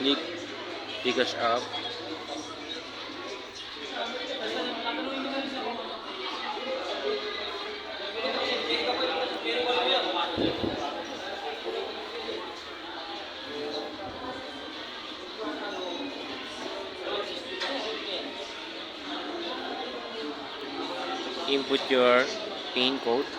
Click Gcash app. Input your PIN code.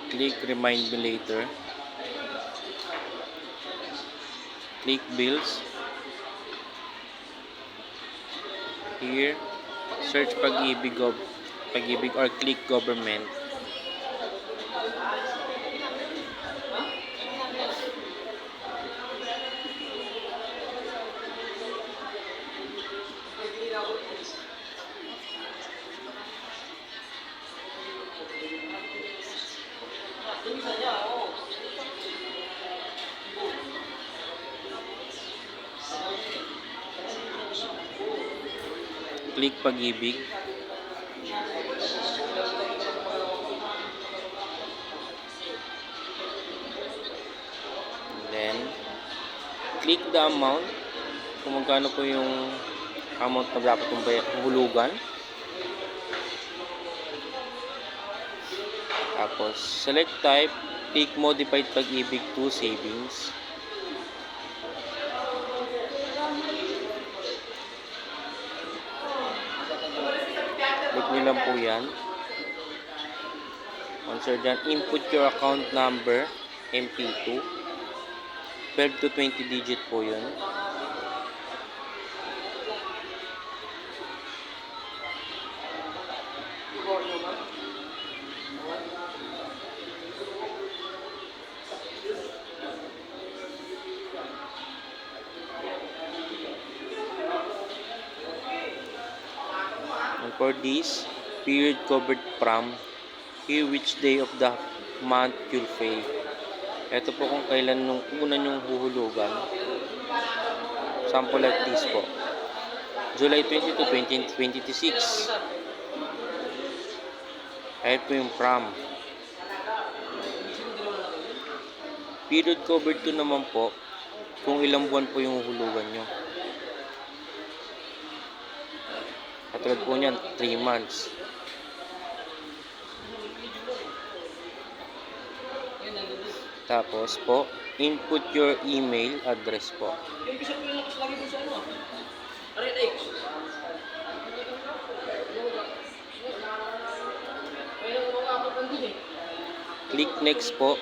Click remind me later. Click bills. Here, search Pag-ibig or click government. Click Pag-ibig. Then, click the amount. Kung magkano po yung amount na dapat mong hulugan. Tapos, select type. Click modified Pag-ibig to savings. Click nyo lang po yan. Once you're done, input your account number, MP2. 12 to 20 digit po yun. And for this, period covered from, here which day of the month you'll pay. Ito po kung kailan nung una nyong huhulugan. Sample like this po. July 20 to 2026. Ayan po yung from. Period covered to naman po kung ilang buwan po yung huhulugan nyo. Katulad po niyan, 3 months. Tapos po, input your email address po. Click next po.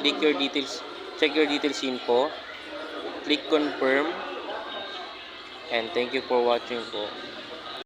Click your details, check your details info. Click confirm. And thank you for watching po.